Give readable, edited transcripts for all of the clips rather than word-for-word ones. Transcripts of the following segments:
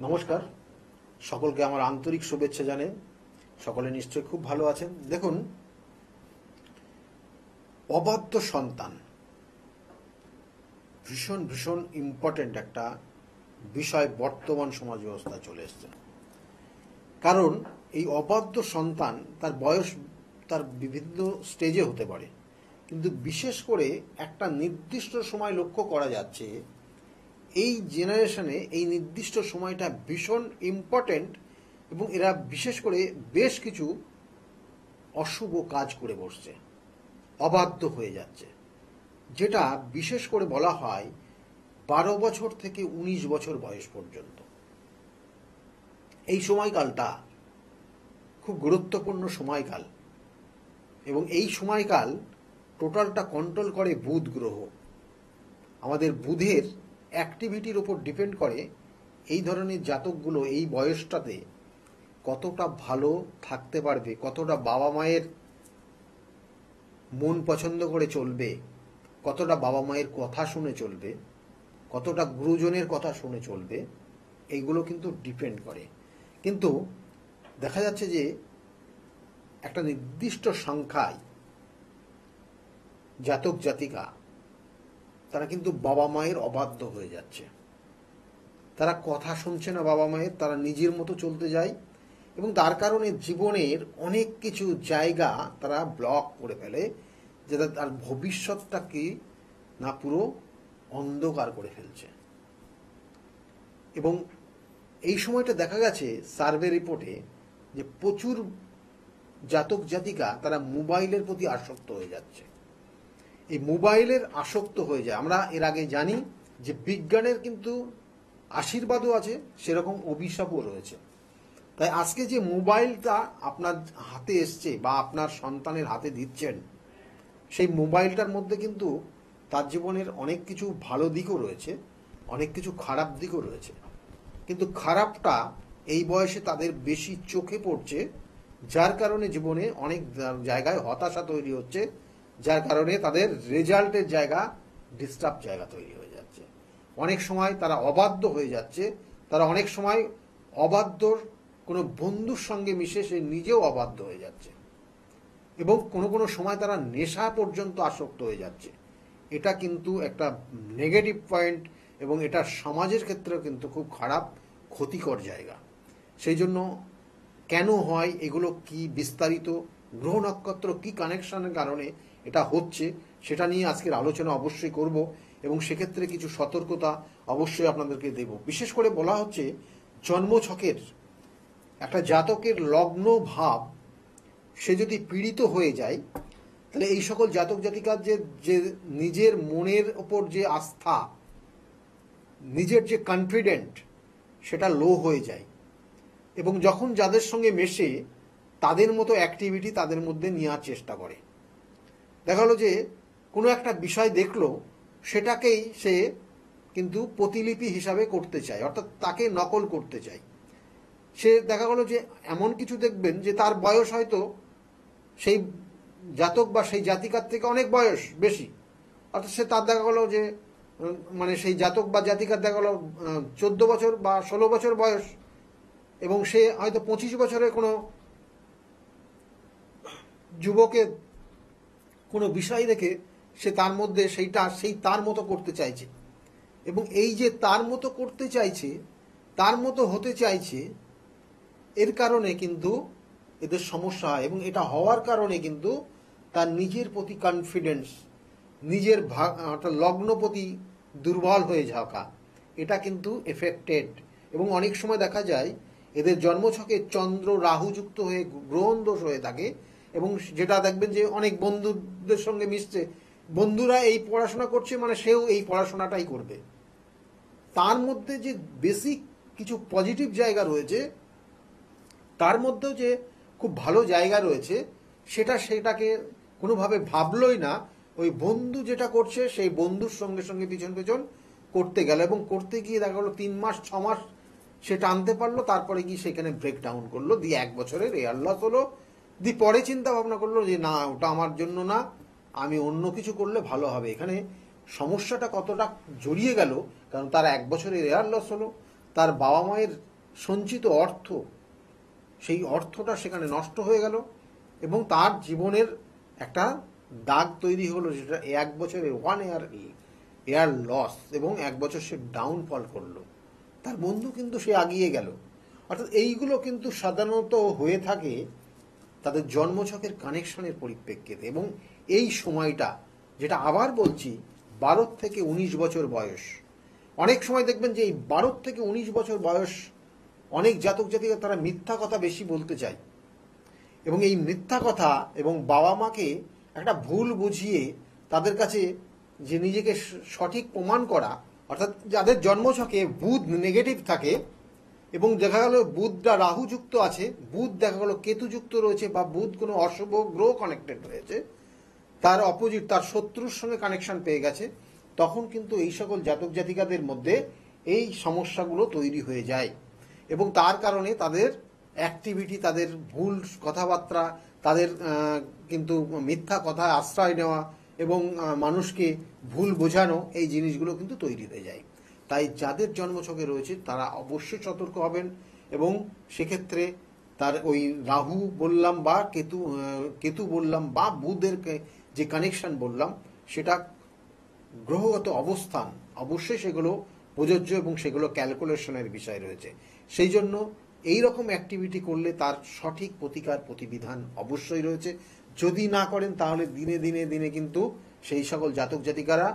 নমস্কার, সকলকে আমার আন্তরিক শুভেচ্ছা জানাই। সকলে নিশ্চয়ই খুব ভালো আছেন। দেখুন, অবাধ্য সন্তান ভীষণ ভীষণ ইম্পর্টেন্ট একটা বিষয় বর্তমান সমাজ ব্যবস্থায় চলে এসছে। কারণ এই অবাধ্য সন্তান তার বয়স তার বিভিন্ন স্টেজে হতে পারে, কিন্তু বিশেষ করে একটা নির্দিষ্ট সময় লক্ষ্য করা যাচ্ছে এই জেনারেশনে এই নির্দিষ্ট সময়টা ভীষণ ইম্পর্টেন্ট, এবং এরা বিশেষ করে বেশ কিছু অশুভ কাজ করে বসছে, অবাধ্য হয়ে যাচ্ছে, যেটা বিশেষ করে বলা হয় 12 বছর থেকে 19 বছর বয়স পর্যন্ত। এই সময়কালটা খুব গুরুত্বপূর্ণ সময়কাল, এবং এই সময়কাল টোটালটা কন্ট্রোল করে বুধ গ্রহ। আমাদের বুধের অ্যাক্টিভিটির ওপর ডিপেন্ড করে এই ধরনের জাতকগুলো এই বয়সটাতে কতটা ভালো থাকতে পারবে, কতটা বাবা মায়ের মন পছন্দ করে চলবে, কতটা বাবা মায়ের কথা শুনে চলবে, কতটা গুরুজনের কথা শুনে চলবে, এইগুলো কিন্তু ডিপেন্ড করে। কিন্তু দেখা যাচ্ছে যে একটা নির্দিষ্ট সংখ্যায় জাতক জাতিকা তারা কিন্তু বাবা মায়ের অবাধ্য হয়ে যাচ্ছে। তারা কথা শুনছে না বাবা মায়ের, তারা নিজের মতো চলতে যায়, এবং তার কারণে জীবনের অনেক কিছু জায়গা তারা ব্লক করে ফেলে, যেটা তার ভবিষ্যৎটাকে না পুরো অন্ধকার করে ফেলছে। এবং এই সময়টা দেখা গেছে সার্ভে রিপোর্টে যে প্রচুর জাতক জাতিকা তারা মোবাইলের প্রতি আসক্ত হয়ে যাচ্ছে। এই মোবাইলের আসক্ত হয়ে যায়, আমরা এর আগে জানি যে বিজ্ঞানের কিন্তু আশীর্বাদও আছে, সেরকম অভিশাপও রয়েছে। তাই আজকে যে মোবাইলটা আপনার হাতে এসছে বা আপনার সন্তানের হাতে দিচ্ছেন, সেই মোবাইলটার মধ্যে কিন্তু তার জীবনের অনেক কিছু ভালো দিকও রয়েছে, অনেক কিছু খারাপ দিকও রয়েছে। কিন্তু খারাপটা এই বয়সে তাদের বেশি চোখে পড়ছে, যার কারণে জীবনে অনেক জায়গায় হতাশা তৈরি হচ্ছে, যার কারণে তাদের রেজাল্টের জায়গা ডিস্টার্ব জায়গা তৈরি হয়ে যাচ্ছে। অনেক সময় তারা অবাধ্য হয়ে যাচ্ছে, তারা অনেক সময় অবাধ্যর কোনো বন্ধুর সঙ্গে মিশে সে নিজেও অবাধ্য হয়ে যাচ্ছে, এবং কোনো কোনো সময় তারা নেশা পর্যন্ত আসক্ত হয়ে যাচ্ছে। এটা কিন্তু একটা নেগেটিভ পয়েন্ট, এবং এটা সমাজের ক্ষেত্রেও কিন্তু খুব খারাপ ক্ষতিকর জায়গা। সেই জন্য কেন হয় এগুলো, কি বিস্তারিত গ্রহ নক্ষত্র কি কানেকশনের কারণে এটা হচ্ছে, সেটা নিয়ে আজকের আলোচনা অবশ্যই করব, এবং সেক্ষেত্রে কিছু সতর্কতা অবশ্যই আপনাদেরকে দেব। বিশেষ করে বলা হচ্ছে জন্মছকের একটা জাতকের লগ্ন ভাব সে যদি পীড়িত হয়ে যায়, তাহলে এই সকল জাতক জাতিকার যে নিজের মনের ওপর যে আস্থা, নিজের যে কনফিডেন্ট, সেটা লো হয়ে যায়, এবং যখন যাদের সঙ্গে মেশে তাদের মতো অ্যাক্টিভিটি তাদের মধ্যে নেওয়ার চেষ্টা করে। দেখা গেলো যে কোনো একটা বিষয় দেখলো, সেটাকেই সে কিন্তু প্রতিলিপি হিসাবে করতে চায়, অর্থাৎ তাকে নকল করতে চায়। সে দেখা গেলো যে এমন কিছু দেখবেন যে তার বয়স হয়তো সেই জাতক বা সেই জাতিকার থেকে অনেক বয়স বেশি, অর্থাৎ সে তার দেখা গেলো যে মানে সেই জাতক বা জাতিকার দেখা গেলো 14 বছর বা 16 বছর বয়স, এবং সে হয়তো 25 বছরের কোনো যুবকের কোনো বিষয় দেখে সে তার মধ্যে সেই তার মতো করতে চাইছে, এবং এই যে তার মতো করতে চাইছে, তার মতো হতে চাইছে, এর কারণে কিন্তু এদের সমস্যা হয়, এবং এটা হওয়ার কারণে কিন্তু তার নিজের প্রতি কনফিডেন্স, নিজের লগ্ন প্রতি দুর্বল হয়ে যাওয়া, এটা কিন্তু এফেক্টেড। এবং অনেক সময় দেখা যায় এদের জন্মছকে চন্দ্র রাহু যুক্ত হয়ে গ্রহণ দোষ হয়ে থাকে, এবং যেটা দেখবেন যে অনেক বন্ধুদের সঙ্গে মিশছে, বন্ধুরা এই পড়াশোনা করছে মানে সেও এই পড়াশোনাটাই করবে। তার মধ্যে যে বেসিক কিছু পজিটিভ জায়গা রয়েছে, তার মধ্যেও যে খুব ভালো জায়গা রয়েছে, সেটাকে কোনোভাবে ভাবলই না। ওই বন্ধু যেটা করছে সেই বন্ধুর সঙ্গে সঙ্গে পিছন পিছন করতে গেল, এবং করতে গিয়ে দেখা গেলো 3 মাস 6 মাস সে টানতে পারলো, তারপরে গিয়ে সেখানে ব্রেক ডাউন করলো, দিয়ে 1 বছরের এয়ার লস হলো। দিয়ে পরে চিন্তা ভাবনা করলো যে না, ওটা আমার জন্য না, আমি অন্য কিছু করলে ভালো হবে। এখানে সমস্যাটা কতটা জড়িয়ে গেল, কারণ তার 1 বছরের এয়ার লস হলো, তার বাবা মায়ের সঞ্চিত অর্থ, সেই অর্থটা সেখানে নষ্ট হয়ে গেল এবং তার জীবনের একটা দাগ তৈরি হলো, যেটা 1 বছরে 1 ইয়ার লস, এবং 1 বছর সে ডাউনফল করলো। তার বন্ধু কিন্তু সে আগিয়ে গেল। অর্থাৎ এইগুলো কিন্তু সাধারণত হয়ে থাকে তাদের জন্মছকের কানেকশনের পরিপ্রেক্ষিতে। এবং এই সময়টা, যেটা আবার বলছি, 12 থেকে 19 বছর বয়স, অনেক সময় দেখবেন যে এই 12 থেকে 19 বছর বয়স অনেক জাতক জাতিকা তারা মিথ্যা কথা বেশি বলতে চায়, এবং এই মিথ্যা কথা এবং বাবা মাকে একটা ভুল বুঝিয়ে তাদের কাছে যে নিজেকে সঠিক প্রমাণ করা, অর্থাৎ যাদের জন্মছকে বুধ নেগেটিভ থাকে এবং দেখা গেল বুধটা রাহুযুক্ত আছে, বুধ দেখা গেল কেতুযুক্ত রয়েছে, বা বুধ কোনো অশুভ গ্রহ কানেক্টেড রয়েছে, তার অপোজিট তার শত্রুর সঙ্গে কানেকশন পেয়ে গেছে, তখন কিন্তু এই সকল জাতক জাতিকাদের মধ্যে এই সমস্যাগুলো তৈরি হয়ে যায়। এবং তার কারণে তাদের অ্যাক্টিভিটি, তাদের ভুল কথাবার্তা, তাদের কিন্তু মিথ্যা কথায় আশ্রয় নেওয়া এবং মানুষকে ভুল বোঝানো, এই জিনিসগুলো কিন্তু তৈরি হয়ে যায়। তাই যাদের জন্মছকে রয়েছে তারা অবশ্যই সতর্ক হবেন। এবং সেক্ষেত্রে তার ওই রাহু বললাম বা কেতু বললাম বা বুধের যে কানেকশন বললাম, সেটা গ্রহগত অবস্থান অবশ্যই সেগুলো প্রযোজ্য এবং সেগুলো ক্যালকুলেশনের বিষয় রয়েছে। সেই জন্য এই রকম অ্যাক্টিভিটি করলে তার সঠিক প্রতিকার প্রতিবিধান অবশ্যই রয়েছে। যদি না করেন তাহলে দিনে দিনে দিনে কিন্তু সেই সকল জাতক জাতিকারা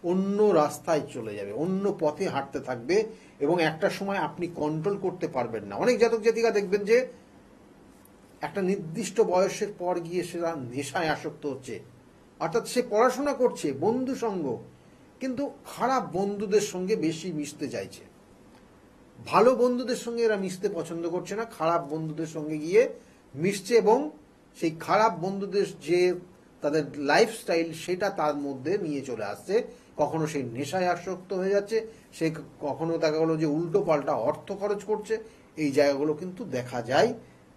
অন্য রাস্তায় চলে যাবে, অন্য পথে হাঁটতে থাকবে, এবং একটা সময় আপনি কন্ট্রোল করতে পারবেন না। অনেক জাতক জাতিকা দেখবেন যে একটা নির্দিষ্ট বয়সের পর গিয়ে সেটা নেশায় আসক্ত হচ্ছে, অর্থাৎ সে পড়াশোনা করছে, বন্ধু সঙ্গ, কিন্তু খারাপ বন্ধুদের সঙ্গে বেশি মিশতে চাইছে। ভালো বন্ধুদের সঙ্গে এরা মিশতে পছন্দ করছে না, খারাপ বন্ধুদের সঙ্গে গিয়ে মিশছে, এবং সেই খারাপ বন্ধুদের যে তাদের লাইফস্টাইল সেটা তার মধ্যে নিয়ে চলে আসছে। কখনো সেই নেশায় আসক্ত হয়ে যাচ্ছে, সে কখনো দেখা গেলো যে উল্টো পাল্টা অর্থ খরচ করছে। এই জায়গাগুলো কিন্তু দেখা যায়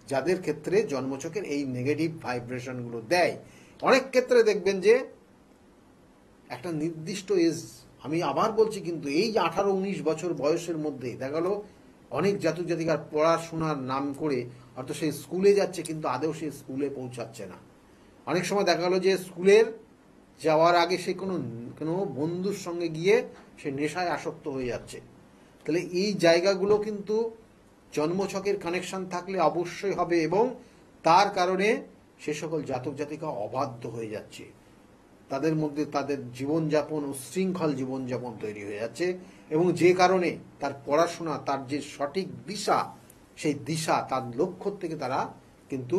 যাদের ক্ষেত্রে জন্মছকের এই নেগেটিভ ভাইব্রেশনগুলো দেয়। অনেক ক্ষেত্রে দেখবেন যে একটা নির্দিষ্ট এজ, আমি আবার বলছি, কিন্তু এই 18-19 বছর বয়সের মধ্যে দেখা গেল অনেক জাতক জাতিকার পড়াশোনার নাম করে অর্থাৎ সে স্কুলে যাচ্ছে, কিন্তু আদৌ সে স্কুলে পৌঁছাচ্ছে না। অনেক সময় দেখা গেল যে স্কুলের যাওয়ার আগে সে কোনো বন্ধুর সঙ্গে গিয়ে সে নেশায় আসক্ত হয়ে যাচ্ছে। তাহলে এই জায়গাগুলো কিন্তু জন্মছকের কানেকশন থাকলে অবশ্যই হবে, এবং তার কারণে সে সকল জাতক জাতিকা অবাধ্য হয়ে যাচ্ছে, তাদের মধ্যে তাদের জীবনযাপন উচ্ছৃঙ্খল জীবনযাপন তৈরি হয়ে যাচ্ছে, এবং যে কারণে তার পড়াশোনা, তার যে সঠিক দিশা, সেই দিশা তার লক্ষ্য থেকে তারা কিন্তু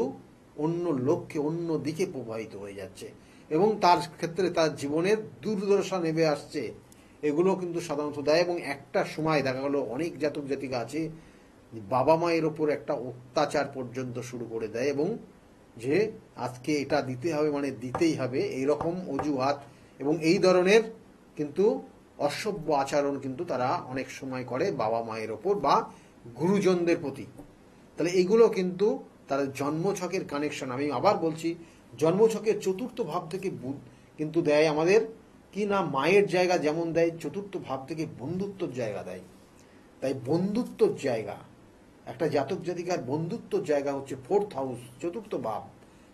অন্য লক্ষ্যে, অন্য দিকে প্রবাহিত হয়ে যাচ্ছে, এবং তার ক্ষেত্রে তার জীবনের দুর্দশা নেমে আসছে। এগুলো কিন্তু সাধারণত দেয়। এবং একটা সময় দেখা গেলো অনেক জাতক জাতিকা আছে বাবা মায়ের ওপর একটা অত্যাচার পর্যন্ত শুরু করে দেয়, এবং যে আজকে এটা দিতে হবে মানে দিতেই হবে, এইরকম অজুহাত এবং এই ধরনের কিন্তু অসভ্য আচরণ কিন্তু তারা অনেক সময় করে বাবা মায়ের ওপর বা গুরুজনদের প্রতি। তাহলে এগুলো কিন্তু তাদের জন্মছকের কানেকশন। আমি আবার বলছি, জন্মছকের চতুর্থ ভাব থেকে কিন্তু দেয় আমাদের কি না, মায়ের জায়গা যেমন দেয়, চতুর্থ ভাব থেকে বন্ধুত্বর জায়গা দেয়। তাই বন্ধুত্বর জায়গা, একটা জাতক জাতিকার বন্ধুত্বর জায়গা হচ্ছে 4th হাউস, চতুর্থ ভাব।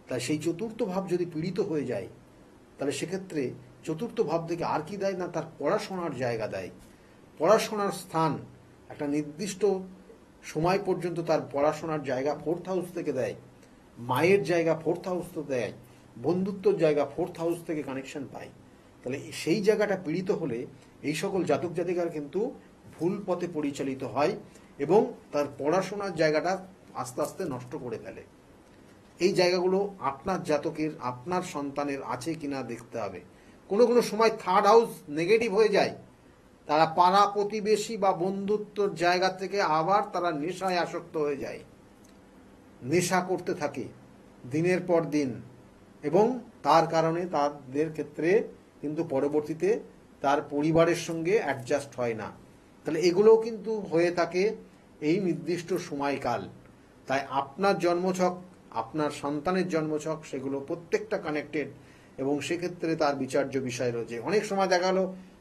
তাই সেই চতুর্থ ভাব যদি পীড়িত হয়ে যায়, তাহলে সেক্ষেত্রে চতুর্থ ভাব থেকে আর কি দেয় না, তার পড়াশোনার জায়গা দেয়। পড়াশোনার স্থান একটা নির্দিষ্ট সময় পর্যন্ত তার পড়াশোনার জায়গা 4th হাউস থেকে দেয়, মায়ের জায়গা 4th হাউস থেকে দেয়, বন্ধুত্বর জায়গা 4th হাউস থেকে কানেকশন পায়। তাহলে সেই জায়গাটা পীড়িত হলে এই সকল জাতক জাতিকার কিন্তু ভুল পথে পরিচালিত হয়, এবং তার পড়াশোনার জায়গাটা আস্তে আস্তে নষ্ট করে ফেলে। এই জায়গাগুলো আপনার জাতকের, আপনার সন্তানের আছে কিনা দেখতে হবে। কোনো কোনো সময় 3rd হাউস নেগেটিভ হয়ে যায়, তারা পাড়া প্রতিবেশী বা বন্ধুত্বর জায়গা থেকে আবার তারা নেশায় আসক্ত হয়ে যায়, নেশা করতে থাকে দিনের পর দিন, এবং তার কারণে তাদের ক্ষেত্রে কিন্তু পরবর্তীতে তার পরিবারের সঙ্গে অ্যাডজাস্ট হয় না। তাহলে এগুলোও কিন্তু হয়ে থাকে এই নির্দিষ্ট সময়কাল। তাই আপনার জন্মছক, আপনার সন্তানের জন্মছক, সেগুলো প্রত্যেকটা কানেক্টেড, এবং সেক্ষেত্রে তার বিচার্য বিষয় রয়েছে। অনেক সময় দেখা গেল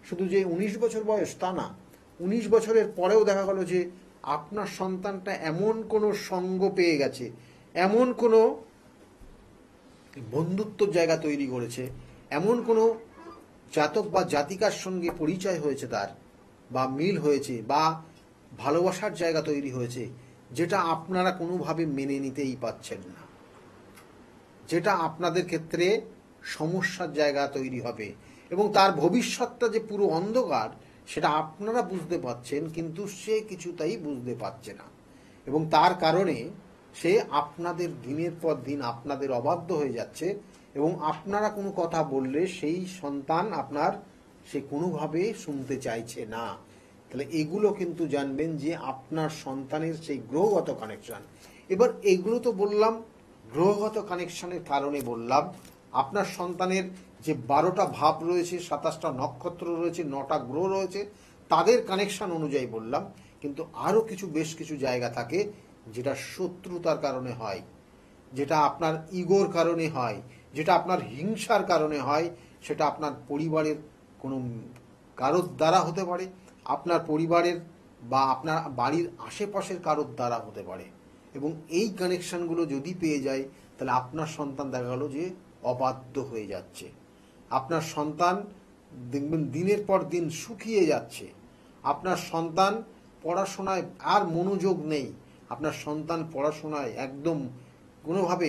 শুধু যে 19 বছর বয়স তা না, 19 বছরের পরেও দেখা গেল যে আপনার সন্তানটা এমন কোনো সঙ্গ পেয়ে গেছে, এমন কোনো বন্ধুত্বর জায়গা তৈরি করেছে, এমন কোনো জাতক বা জাতিকার সঙ্গে পরিচয় হয়েছে তার, বা মিল হয়েছে, বা ভালোবাসার জায়গা তৈরি হয়েছে, যেটা আপনারা কোনোভাবে মেনে নিতেই পাচ্ছেন না, যেটা আপনাদের ক্ষেত্রে সমস্যার জায়গা তৈরি হবে, এবং তার ভবিষ্যৎটা যে পুরো অন্ধকার সেটা আপনারা বুঝতে পাচ্ছেন, কিন্তু সে কিছুটাই বুঝতে পারছে না, এবং তার কারণে সে আপনাদের দিনের পর দিন আপনাদের অবাধ্য হয়ে যাচ্ছে, এবং আপনারা কোনো কথা বললে সেই সন্তান আপনার সে কোনোভাবে শুনতে চাইছে না। তাহলে এগুলো কিন্তু জানবেন যে আপনার সন্তানের সেই গ্রহগত কানেকশন। এবার এগুলো তো বললাম গ্রহগত কানেকশনের কারণে বললাম, আপনার সন্তানের যে 12টা ভাব রয়েছে, 27টা নক্ষত্র রয়েছে, 9টা গ্রহ রয়েছে, তাদের কানেকশন অনুযায়ী বললাম। কিন্তু আরও বেশ কিছু জায়গা থাকে যেটা শত্রুতার কারণে হয়, যেটা আপনার ইগোর কারণে হয়, যেটা আপনার হিংসার কারণে হয়, সেটা আপনার পরিবারের কোনো কারোর দ্বারা হতে পারে, আপনার পরিবারের বা আপনার বাড়ির আশেপাশের কারোর দ্বারা হতে পারে। এবং এই কানেকশনগুলো যদি পেয়ে যায়, তাহলে আপনার সন্তান দেখা গেল যে অবাধ্য হয়ে যাচ্ছে, আপনার সন্তান দেখবেন দিনের পর দিন শুকিয়ে যাচ্ছে, আপনার সন্তান পড়াশোনায় আর মনোযোগ নেই, আপনার সন্তান পড়াশোনায় একদম কোনোভাবে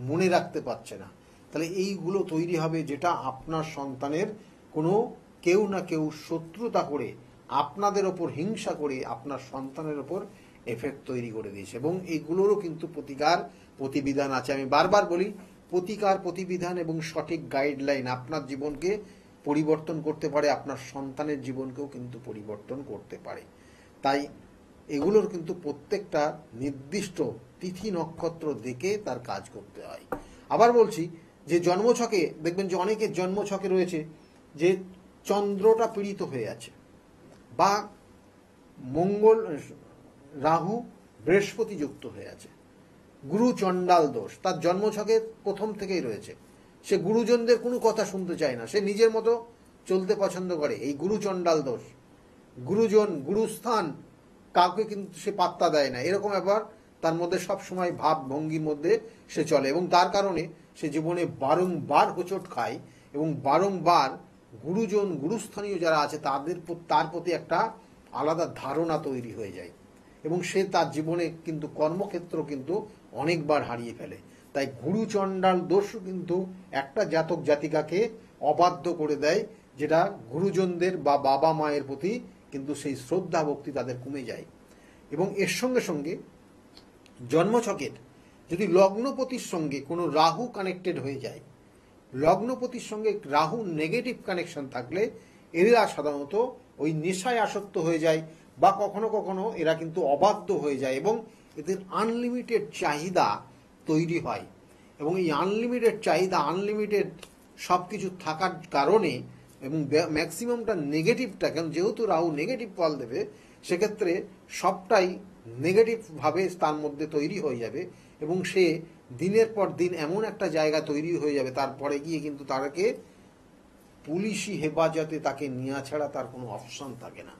মনে রাখতে পারছে না। তাহলে এইগুলো তৈরি হবে যেটা আপনার সন্তানের কোনো কেউ না কেউ শত্রুতা করে, আপনাদের ওপর হিংসা করে আপনার সন্তানের ওপর এফেক্ট তৈরি করে দিয়েছে। এবং এগুলোরও কিন্তু প্রতিকার প্রতিবিধান আছে। আমি বারবার বলি, প্রতিকার প্রতিবিধান এবং সঠিক গাইডলাইন আপনার জীবনকে পরিবর্তন করতে পারে, আপনার সন্তানের জীবনকেও কিন্তু পরিবর্তন করতে পারে। তাই এগুলোর কিন্তু প্রত্যেকটা নির্দিষ্ট তিথি নক্ষত্র দেখে তার কাজ করতে হয়। আবার বলছি যে জন্মছকে দেখবেন যে অনেকের জন্মছকে রয়েছে যে চন্দ্রটা পীড়িত হয়ে আছে, বা মঙ্গল রাহু বৃহস্পতি যুক্ত হয়ে আছে, গুরু চণ্ডাল দোষ তার জন্মছকে প্রথম থেকেই রয়েছে, সে গুরুজনদের কোনো কথা শুনতে চায় না, সে নিজের মতো চলতে পছন্দ করে, এই গুরু চণ্ডাল দোষ, গুরুজন গুরুস্থান কাউকে কিন্তু সে পাত্তা দেয় না, এরকম ব্যাপার তার মধ্যে সব সময় ভাব ভঙ্গির মধ্যে সে চলে, এবং তার কারণে সে জীবনে বারংবার হোঁচট খায়, এবং বারংবার গুরুজন গুরুস্থানীয় যারা আছে তার প্রতি একটা আলাদা ধারণা তৈরি হয়ে যায়, এবং সে তার জীবনে কিন্তু কর্মক্ষেত্র কিন্তু অনেকবার হারিয়ে ফেলে। তাই গুরু চণ্ডাল দোষও কিন্তু একটা জাতক জাতিকাকে অবাধ্য করে দেয়, যেটা গুরুজনদের বা বাবা মায়ের প্রতি কিন্তু সেই শ্রদ্ধা ভক্তি তাদের কমে যায়। এবং এর সঙ্গে সঙ্গে জন্মছকের যদি লগ্নপতির সঙ্গে কোনো রাহু কানেক্টেড হয়ে যায়, লগ্নপতির সঙ্গে রাহু নেগেটিভ কানেকশন থাকলে এরা সাধারণত ওই নেশায় আসক্ত হয়ে যায়, বা কখনো কখনো এরা কিন্তু অবাধ্য হয়ে যায়, এবং এদের আনলিমিটেড চাহিদা তৈরি হয়। এবং এই আনলিমিটেড চাহিদা, আনলিমিটেড সব কিছু থাকার কারণে, এবং ম্যাক্সিমামটা নেগেটিভটা, কারণ যেহেতু রাহু নেগেটিভ ফল দেবে, সেক্ষেত্রে সবটাই নেগেটিভভাবে তার মধ্যে তৈরি হয়ে যাবে, এবং সে দিনের পর দিন এমন একটা জায়গা তৈরি হয়ে যাবে, তারপরে গিয়ে কিন্তু তাকে পুলিশি হেফাজতে তাকে নেওয়া ছাড়া তার কোনো অপশন থাকে না,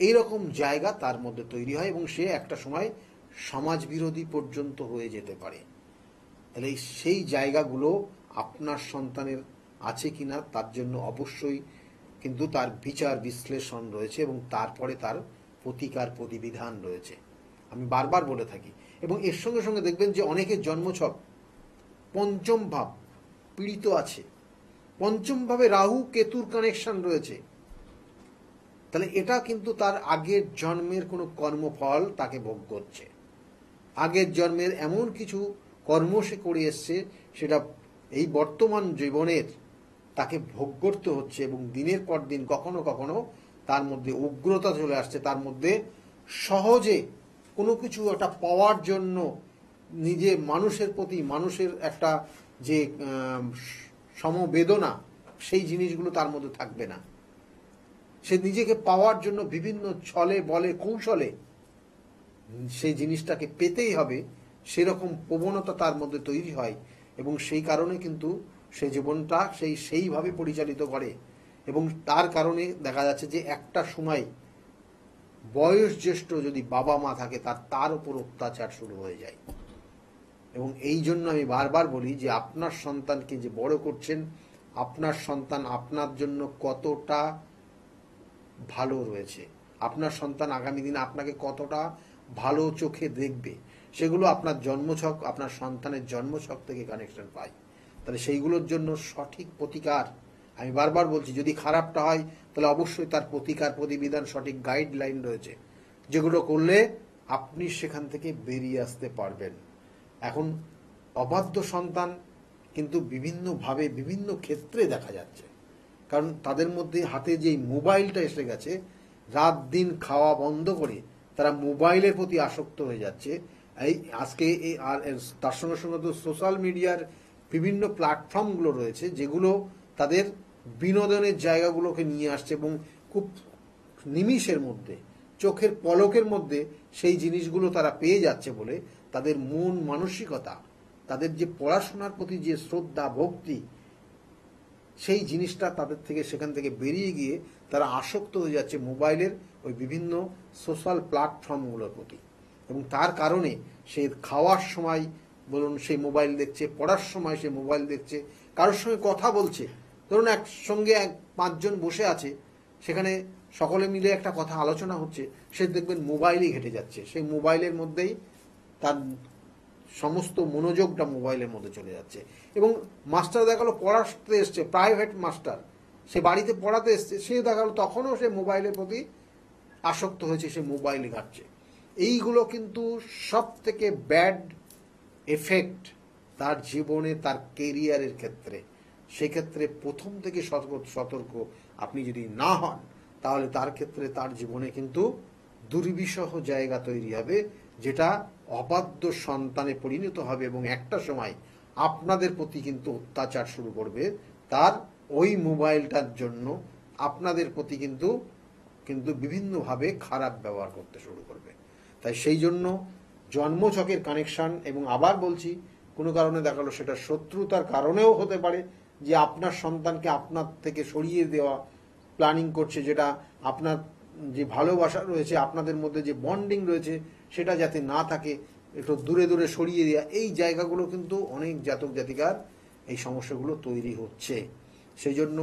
এইরকম জায়গা তার মধ্যে তৈরি হয়, এবং সে একটা সময় সমাজ বিরোধী পর্যন্ত হয়ে যেতে পারে। তাহলে সেই জায়গাগুলো আপনার সন্তানের আছে কিনা তার জন্য অবশ্যই কিন্তু তার বিচার বিশ্লেষণ রয়েছে, এবং তারপরে তার প্রতিকার প্রতিবিধান রয়েছে, আমি বারবার বলে থাকি। এবং এর সঙ্গে সঙ্গে দেখবেন যে অনেকের জন্মছক পঞ্চম ভাব পীড়িত আছে, পঞ্চম ভাবে রাহু কেতুর কানেকশন রয়েছে, তাহলে এটা কিন্তু তার আগের জন্মের কোনো কর্মফল তাকে ভোগ করছে, আগের জন্মের এমন কিছু কর্ম সে করে এসছে, সেটা এই বর্তমান জীবনের তাকে ভোগ করতে হচ্ছে, এবং দিনের পর দিন কখনো কখনো তার মধ্যে উগ্রতা চলে আসছে, তার মধ্যে সহজে কোনো কিছু একটা পাওয়ার জন্য নিজে মানুষের প্রতি মানুষের একটা যে সমবেদনা, সেই জিনিসগুলো তার মধ্যে থাকবে না, সে নিজেকে পাওয়ার জন্য বিভিন্ন ছলে বলে কৌশলে সেই জিনিসটাকে পেতেই হবে, সেরকম প্রবণতা তার মধ্যে তৈরি হয়, এবং সেই কারণে কিন্তু সে জীবনটা সেইভাবে পরিচালিত করে, এবং তার কারণে দেখা যাচ্ছে যে একটা সময় বয়স জ্যেষ্ঠ যদি বাবা মা থাকে তার উপর অত্যাচার শুরু হয়ে যায়। এবং এই জন্য আমি বারবার বলি যে আপনার সন্তানকে যে বড় করছেন, আপনার সন্তান আপনার জন্য কতটা ভালো রয়েছে, আপনার সন্তান আগামী দিনে আপনাকে কতটা ভালো চোখে দেখবে, সেগুলো আপনার জন্মছক, আপনার সন্তানের জন্মছক থেকে কানেকশন পায়। তাহলে সেইগুলোর জন্য সঠিক প্রতিকার, আমি বারবার বলছি, যদি খারাপটা হয় তাহলে অবশ্যই তার প্রতিকার প্রতিবিধান সঠিক গাইডলাইন রয়েছে, যেগুলো করলে আপনি সেখান থেকে বেরিয়ে আসতে পারবেন। এখন অবাধ্য সন্তান কিন্তু বিভিন্নভাবে বিভিন্ন ক্ষেত্রে দেখা যাচ্ছে, কারণ তাদের মধ্যে হাতে যে মোবাইলটা এসে গেছে, রাত দিন খাওয়া বন্ধ করে তারা মোবাইলের প্রতি আসক্ত হয়ে যাচ্ছে। এই আজকে আর তার সঙ্গে সঙ্গে তো সোশ্যাল মিডিয়ার বিভিন্ন প্ল্যাটফর্মগুলো রয়েছে, যেগুলো তাদের বিনোদনের জায়গাগুলোকে নিয়ে আসছে এবং খুব নিমিষের মধ্যে, চোখের পলকের মধ্যে সেই জিনিসগুলো তারা পেয়ে যাচ্ছে বলে তাদের মন মানসিকতা, তাদের যে পড়াশোনার প্রতি যে শ্রদ্ধা ভক্তি, সেই জিনিসটা তাদের থেকে সেখান থেকে বেরিয়ে গিয়ে তারা আসক্ত হয়ে যাচ্ছে মোবাইলের ওই বিভিন্ন সোশ্যাল প্ল্যাটফর্মগুলোর প্রতি। এবং তার কারণে সে খাওয়ার সময় বলুন সেই মোবাইল দেখছে, পড়ার সময় সে মোবাইল দেখছে, কারোর সঙ্গে কথা বলছে, ধরুন একসঙ্গে 5জন বসে আছে, সেখানে সকলে মিলে একটা কথা আলোচনা হচ্ছে, সে দেখবেন মোবাইলই ঘেটে যাচ্ছে, সেই মোবাইলের মধ্যেই তার সমস্ত মনোযোগটা মোবাইলের মধ্যে চলে যাচ্ছে। এবং মাস্টার দেখালো পড়াতে এসছে, প্রাইভেট মাস্টার, সে বাড়িতে পড়াতে এসছে, সে দেখালো তখনও সে মোবাইলের প্রতি আসক্ত হয়েছে, সে মোবাইল ঘাটছে। এইগুলো কিন্তু সব থেকে ব্যাড এফেক্ট তার জীবনে, তার কেরিয়ারের ক্ষেত্রে। সেক্ষেত্রে প্রথম থেকে সতর্ক আপনি যদি না হন, তাহলে তার ক্ষেত্রে তার জীবনে কিন্তু দুর্বিষহ জায়গা তৈরি হবে, যেটা অবাধ্য সন্তানে পরিণত হবে এবং একটা সময় আপনাদের প্রতি কিন্তু অত্যাচার শুরু করবে। তার ওই মোবাইলটার জন্য আপনাদের প্রতি কিন্তু বিভিন্নভাবে খারাপ ব্যবহার করতে শুরু করবে। তাই সেই জন্য জন্মছকের কানেকশন, এবং আবার বলছি, কোনো কারণে দেখালো সেটা শত্রুতার কারণেও হতে পারে, যে আপনার সন্তানকে আপনার থেকে সরিয়ে দেওয়া প্ল্যানিং করছে, যেটা আপনার যে ভালোবাসা রয়েছে, আপনাদের মধ্যে যে বন্ডিং রয়েছে, সেটা যাতে না থাকে, একটু দূরে দূরে সরিয়ে দেওয়া। এই জায়গাগুলো কিন্তু অনেক জাতক জাতিকার এই সমস্যাগুলো তৈরি হচ্ছে। সেই জন্য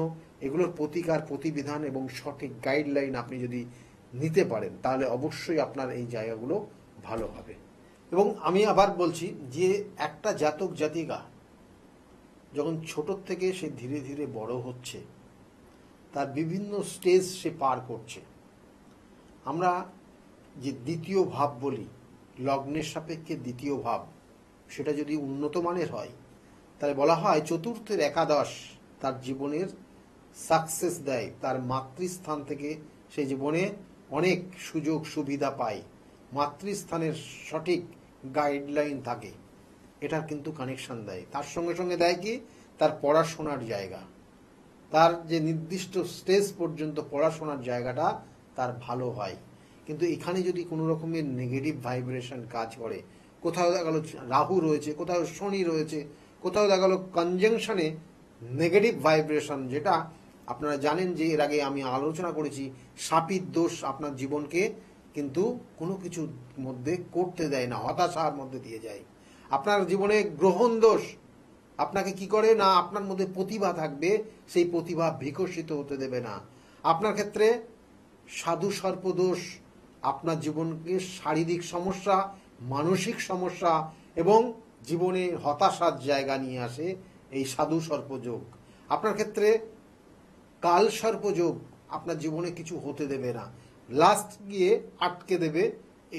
এগুলোর প্রতিকার প্রতিবিধান এবং সঠিক গাইডলাইন আপনি যদি নিতে পারেন, তাহলে অবশ্যই আপনার এই জায়গাগুলো ভালো হবে। এবং আমি আবার বলছি যে একটা জাতক জাতিকা যখন ছোট থেকে সে ধীরে ধীরে বড় হচ্ছে, তার বিভিন্ন স্টেজ সে পার করছে। আমরা যে দ্বিতীয় ভাব বলি, লগ্নের সাপেক্ষে দ্বিতীয় ভাব, সেটা যদি উন্নত মানের হয়, তাহলে বলা হয় চতুর্থের একাদশ তার জীবনের সাকসেস দেয়। তার মাতৃস্থান থেকে সে জীবনে অনেক সুযোগ সুবিধা পায়, মাতৃস্থানের সঠিক গাইডলাইন থাকে, এটার কিন্তু কানেকশন দেয়। তার সঙ্গে সঙ্গে দেয় কি, তার পড়াশোনার জায়গা, তার যে নির্দিষ্ট স্টেজ পর্যন্ত পড়াশোনার জায়গাটা তার ভালো হয়। কিন্তু এখানে যদি কোনো রকমের নেগেটিভ ভাইব্রেশন কাজ করে, কোথাও দেখা গেল রাহু রয়েছে, কোথাও শনি রয়েছে, কোথাও দেখা গেল কনজাংশনে নেগেটিভ ভাইব্রেশন, যেটা আপনারা জানেন যে এর আগে আমি আলোচনা করেছি, শাপিত দোষ আপনার জীবনকে কিন্তু কোনো কিছুর মধ্যে করতে দেয় না, হতাশার মধ্যে দিয়ে যায়। আপনার জীবনে গ্রহণ দোষ আপনাকে কি করে না, আপনার মধ্যে প্রতিভা থাকবে, সেই প্রতিভা বিকশিত হতে দেবে না। আপনার ক্ষেত্রে সাধু সর্পদোষ আপনার জীবনকে শারীরিক সমস্যা, মানসিক সমস্যা এবং জীবনে হতাশার জায়গা নিয়ে আসে এই সাধু সর্পযোগ। আপনার ক্ষেত্রে কাল সর্পযোগ আপনার জীবনে কিছু হতে দেবে না, লাস্ট গিয়ে আটকে দেবে।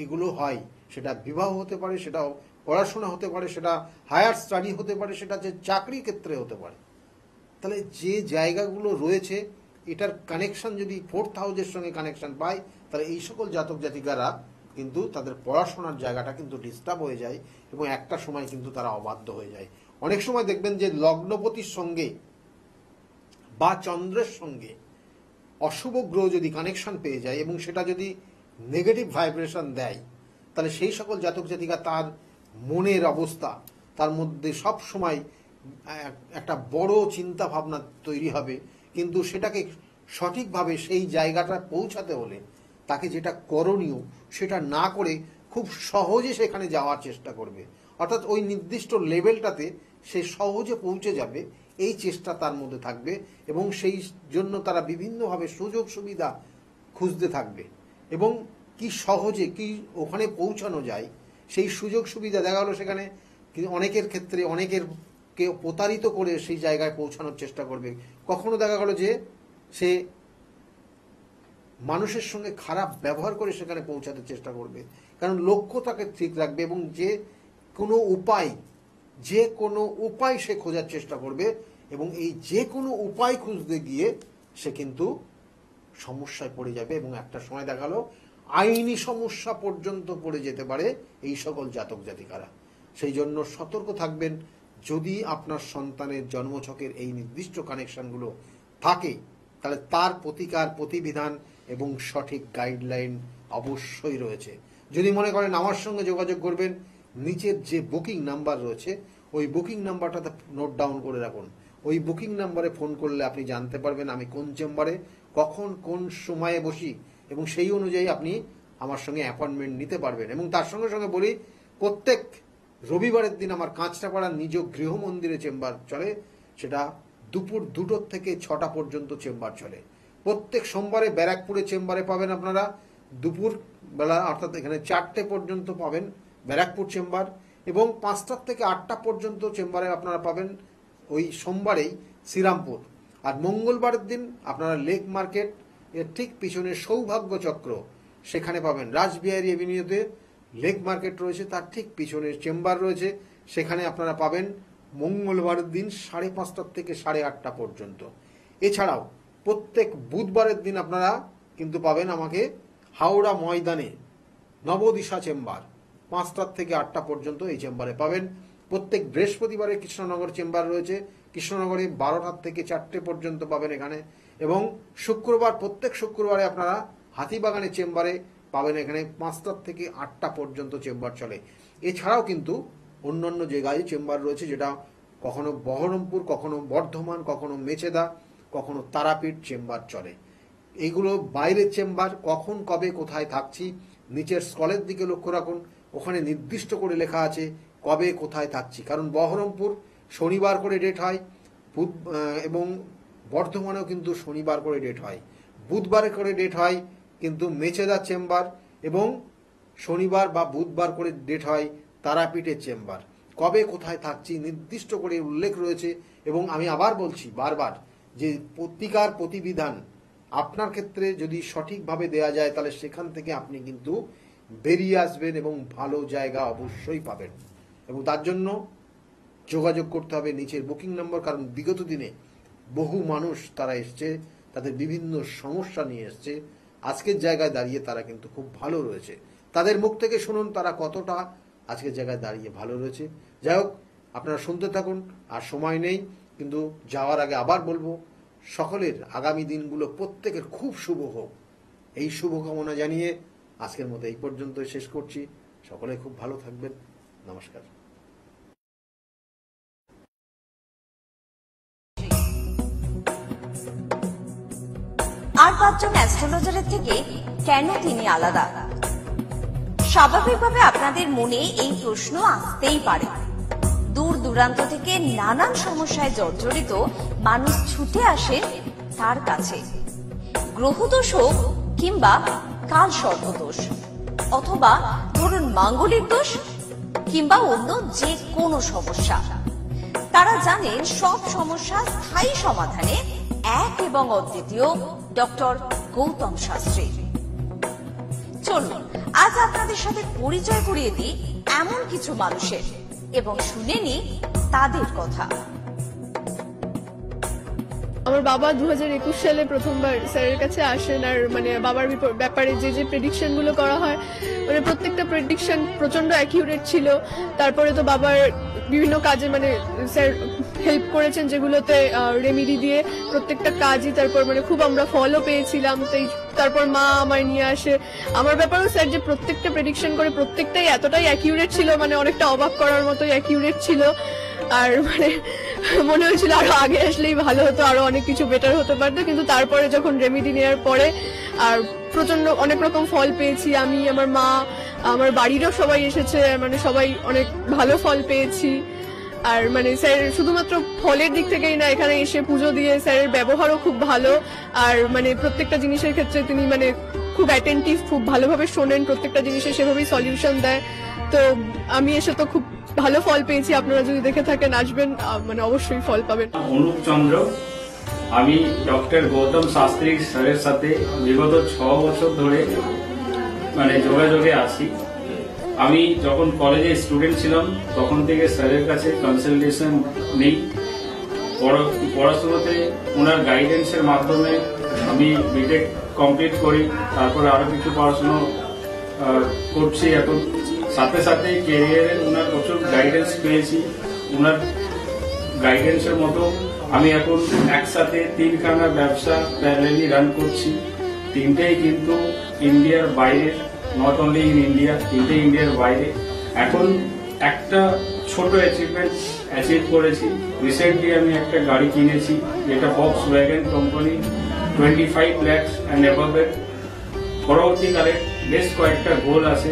এগুলো হয়, সেটা বিবাহ হতে পারে, সেটা পড়াশোনা হতে পারে, সেটা হায়ার স্টাডি হতে পারে, সেটা যে চাকরি ক্ষেত্রে হতে পারে। তাহলে যে জায়গাগুলো রয়েছে, এটার কানেকশন যদি 4th হাউসের সঙ্গে কানেকশন পায়, তাহলে এই সকল জাতক জাতিকারা কিন্তু তাদের পড়াশোনার জায়গাটা কিন্তু ডিস্টার্ব হয়ে যায় এবং একটা সময় কিন্তু তারা অবাধ্য হয়ে যায়। অনেক সময় দেখবেন যে লগ্নপতির সঙ্গে বা চন্দ্রের সঙ্গে অশুভ গ্রহ যদি কানেকশন পেয়ে যায় এবং সেটা যদি নেগেটিভ ভাইব্রেশন দেয়, তাহলে সেই সকল জাতক জাতিকা তার মনের অবস্থা, তার মধ্যে সব সময় একটা বড় চিন্তা ভাবনা তৈরি হবে, কিন্তু সেটাকে সঠিকভাবে সেই জায়গাটা পৌঁছাতে হলে তাকে যেটা করণীয় সেটা না করে খুব সহজে সেখানে যাওয়ার চেষ্টা করবে, অর্থাৎ ওই নির্দিষ্ট লেভেলটাতে সে সহজে পৌঁছে যাবে এই চেষ্টা তার মধ্যে থাকবে, এবং সেই জন্য তারা বিভিন্নভাবে সুযোগ সুবিধা খুঁজতে থাকবে এবং কি সহজে কি ওখানে পৌঁছানো যায় সেই সুযোগ সুবিধা। দেখা গেলো সেখানে অনেকের ক্ষেত্রে অনেকেরকে প্রতারিত করে সেই জায়গায় পৌঁছানোর চেষ্টা করবে। কখনো দেখা গেলো যে সে মানুষের সঙ্গে খারাপ ব্যবহার করে সেখানে পৌঁছাতে চেষ্টা করবে, কারণ লক্ষ্য তাকে ঠিক রাখবে এবং যে কোনো উপায় সে খোঁজার চেষ্টা করবে, এবং এই যে কোনো উপায় খুঁজতে গিয়ে সে কিন্তু সমস্যায় পড়ে যাবে এবং একটা সময় দেখা গেল আইনি সমস্যা পর্যন্ত পড়ে যেতে পারে এই সকল জাতক জাতিকারা। সেই জন্য সতর্ক থাকবেন। যদি আপনার সন্তানের জন্মছকের এই নির্দিষ্ট কানেকশনগুলো থাকে তাহলে তার প্রতিকার প্রতিবিধান এবং সঠিক গাইডলাইন অবশ্যই রয়েছে। যদি মনে করেন আমার সঙ্গে যোগাযোগ করবেন, নিচের যে বুকিং নাম্বার রয়েছে ওই বুকিং নাম্বারটাতে নোট ডাউন করে রাখুন। ওই বুকিং নাম্বারে ফোন করলে আপনি জানতে পারবেন আমি কোন চেম্বারে কখন কোন সময়ে বসি, এবং সেই অনুযায়ী আপনি আমার সঙ্গে অ্যাপয়েন্টমেন্ট নিতে পারবেন। এবং তার সঙ্গে সঙ্গে বলি, প্রত্যেক রবিবারের দিন আমার কাঁচরাপাড়ার নিজ গৃহ মন্দিরে চেম্বার চলে, সেটা দুপুর 2টো থেকে 6টা পর্যন্ত চেম্বার চলে। প্রত্যেক সোমবারে ব্যারাকপুরে চেম্বারে পাবেন আপনারা দুপুর বেলা, অর্থাৎ এখানে 4টে পর্যন্ত পাবেন ব্যারাকপুর চেম্বার, এবং 5টা থেকে 8টা পর্যন্ত চেম্বারে আপনারা পাবেন ওই সোমবারেই শ্রীরামপুর। আর মঙ্গলবারের দিন আপনারা লেক মার্কেট এর ঠিক পিছনে সৌভাগ্য চক্র সেখানে পাবেন। রাসবিহারী এভিনিউতে লেক মার্কেট রয়েছে, তার ঠিক পিছনের চেম্বার রয়েছে, সেখানে আপনারা পাবেন মঙ্গলবারের দিন 5:30 থেকে 8:30 পর্যন্ত। এছাড়াও প্রত্যেক বুধবারের দিন আপনারা কিন্তু পাবেন আমাকে হাওড়া ময়দানে নবদিশা চেম্বার, 5টা থেকে 8টা পর্যন্ত এই চেম্বারে পাবেন। প্রত্যেক বৃহস্পতিবারে কৃষ্ণনগর চেম্বার রয়েছে, কৃষ্ণনগরে 12টা থেকে 4টে পর্যন্ত পাবেন এখানে। এবং প্রত্যেক শুক্রবারে আপনারা হাতিবাগানের চেম্বারে পাবেন, এখানে 5টা থেকে 8টা পর্যন্ত চেম্বার চলে। এছাড়াও কিন্তু অন্যান্য জায়গায় চেম্বার রয়েছে, যেটা কখনো বহরমপুর, কখনো বর্ধমান, কখনো মেচেদা, কখনো তারাপীঠ চেম্বার চলে। এইগুলো বাইরের চেম্বার। কখন কবে কোথায় থাকছি নিচের স্কলের দিকে লক্ষ্য রাখুন, ওখানে নির্দিষ্ট করে লেখা আছে কবে কোথায় থাকছি। কারণ বহরমপুর শনিবার করে ডেট হয়, এবং বর্ধমানেও কিন্তু শনিবার করে ডেট হয়, বুধবারে করে ডেট হয় কিন্তু মেচেদা চেম্বার, এবং শনিবার বা বুধবার করে ডেট হয় তারাপীঠের চেম্বার। কবে কোথায় থাকছি নির্দিষ্ট করে উল্লেখ রয়েছে। এবং আমি আবার বলছি বারবার যে প্রতিকার প্রতিবিধান আপনার ক্ষেত্রে যদি সঠিকভাবে দেয়া যায় তাহলে সেখান থেকে আপনি কিন্তু বেরিয়ে আসবেন এবং ভালো জায়গা অবশ্যই পাবেন। এবং তার জন্য যোগাযোগ করতে হবে নিচের বুকিং নম্বর, কারণ বিগত দিনে বহু মানুষ তারা এসছে, তাদের বিভিন্ন সমস্যা নিয়ে এসছে, আজকের জায়গায় দাঁড়িয়ে তারা কিন্তু খুব ভালো রয়েছে। তাদের মুখ থেকে শুনুন তারা কতটা আজকের জায়গায় দাঁড়িয়ে ভালো রয়েছে। যাই হোক, আপনারা শুনতে থাকুন, আর সময় নেই, কিন্তু যাওয়ার আগে আবার বলবো সকলের আগামী দিনগুলো প্রত্যেকের খুব শুভ হোক, এই শুভকামনা জানিয়ে আজকের মতো এই পর্যন্ত শেষ করছি। সকলে খুব ভালো থাকবেন। নমস্কার। আর 5 জন অ্যাস্ট্রোলজারের থেকে কেন তিনি আলাদা? স্বাভাবিকভাবে আপনাদের মনে এই প্রশ্ন আসতেই পারে। দূর দূরান্ত থেকে নানান সমস্যায় জর্জরিত মানুষ ছুটে আসে তার কাছে। গ্রহদোষ হোক কিংবা কাল সর্পদোষ, অথবা ধরুন মাঙ্গলিক দোষ কিংবা অন্য যে কোনো সমস্যা, তারা জানেন সব সমস্যা স্থায়ী সমাধানে এক এবং অদ্বিতীয় ডক্টর গৌতম শাস্ত্রী। চলুন আজ আপনাদের সাথে পরিচয় করিয়ে দিই এমন কিছু মানুষের এবং শুনে নিই তাদের কথা। আমার বাবা 2021 সালে প্রথমবার স্যারের কাছে আসেন, আর মানে বাবার ব্যাপারে যে প্রেডিকশন গুলো করা হয়, মানে প্রত্যেকটা প্রেডিকশন প্রচন্ড অ্যাকিউরেট ছিল। তারপরে তো বাবার বিভিন্ন কাজে মানে স্যার হেল্প করেছেন, যেগুলোতে রেমিডি দিয়ে প্রত্যেকটা কাজই তারপর মানে খুব আমরা ফলও পেয়েছিলাম। তারপর মা আমার নিয়ে আসে, আমার ব্যাপারেও স্যার যে প্রত্যেকটা প্রেডিকশন করে প্রত্যেকটাই এতটাই অ্যাকিউরেট ছিল, মানে অনেকটা অবাক করার মতোই অ্যাকিউরেট ছিল। আর মানে মনে হয়েছিল আরো আগে আসলেই ভালো হতো, আরো অনেক কিছু বেটার হতে পারতো। কিন্তু তারপরে যখন রেমিডি নেওয়ার পরে আর প্রচন্ড অনেক রকম ফল পেয়েছি আমি, আমার মা, আমার বাড়িরও সবাই এসেছে, মানে সবাই অনেক ভালো ফল পেয়েছি। আর মানে স্যার শুধুমাত্র ফলের দিক থেকেই না, এখানে এসে পুজো দিয়ে স্যারের ব্যবহারও খুব ভালো। আর মানে প্রত্যেকটা জিনিসের ক্ষেত্রে তিনি মানে খুব অ্যাটেন্টিভ, খুব ভালোভাবে শোনেন, প্রত্যেকটা জিনিসের সেভাবেই সলিউশন দেয়। তো আমি এসে তো খুব ভালো ফল পেয়েছি। আপনারা যদি দেখে থাকেন, আসবেন, মানে অবশ্যই ফল পাবেন। অনুপ চন্দ্র, আমি ডক্টর গৌতম শাস্ত্রী স্যারের সাথে বিগত 6 বছর ধরে মানে যোগাযোগে আছি। আমি যখন কলেজে স্টুডেন্ট ছিলাম তখন থেকে স্যারের কাছে কনসালটেশন নেই। পড়াশোনাতে ওনার গাইডেন্সের মাধ্যমে আমি বিটেক কমপ্লিট করি, তারপরে আরো কিছু পড়াশোনা করছি এখন। সাথে সাথে ক্যারিয়ারে ওনার প্রচুর গাইডেন্স পেয়েছি। ওনার গাইডেন্সের মতো আমি এখন একসাথে 3খানা ব্যবসা প্যারালালি রান করছি। 3টেই কিন্তু ইন্ডিয়ার বাইরে, নট অনলি ইন ইন্ডিয়া, 3টে ইন্ডিয়ার বাইরে। এখন একটা ছোট অ্যাচিভ করেছি। রিসেন্টলি আমি একটা গাড়ি কিনেছি, যেটা Volkswagen company, 25 lakhs and above এর। পরবর্তীকালে বেশ কয়েকটা গোল আছে।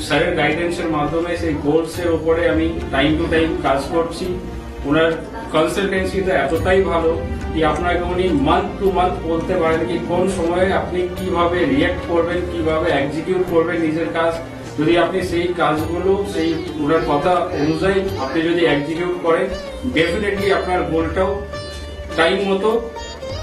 স্যারের গাইডেন্সের মাধ্যমে সেই গোলস এর উপরে আমি টাইম টু টাইম কাজ করছি। ওনার কনসালটেন্সিটা এতটাই ভালো যে আপনাকে উনি মান্থ টু মান্থ বলতে পারেন কি কোন সময়ে আপনি কিভাবে রিয়াক্ট করবেন, কিভাবে এক্সিকিউট করবেন নিজের কাজ। যদি আপনি সেই কাজগুলো সেই ওনার কথা অনুযায়ী আপনি যদি এক্সিকিউট করেন, ডেফিনেটলি আপনার গোলটাও টাইম মতো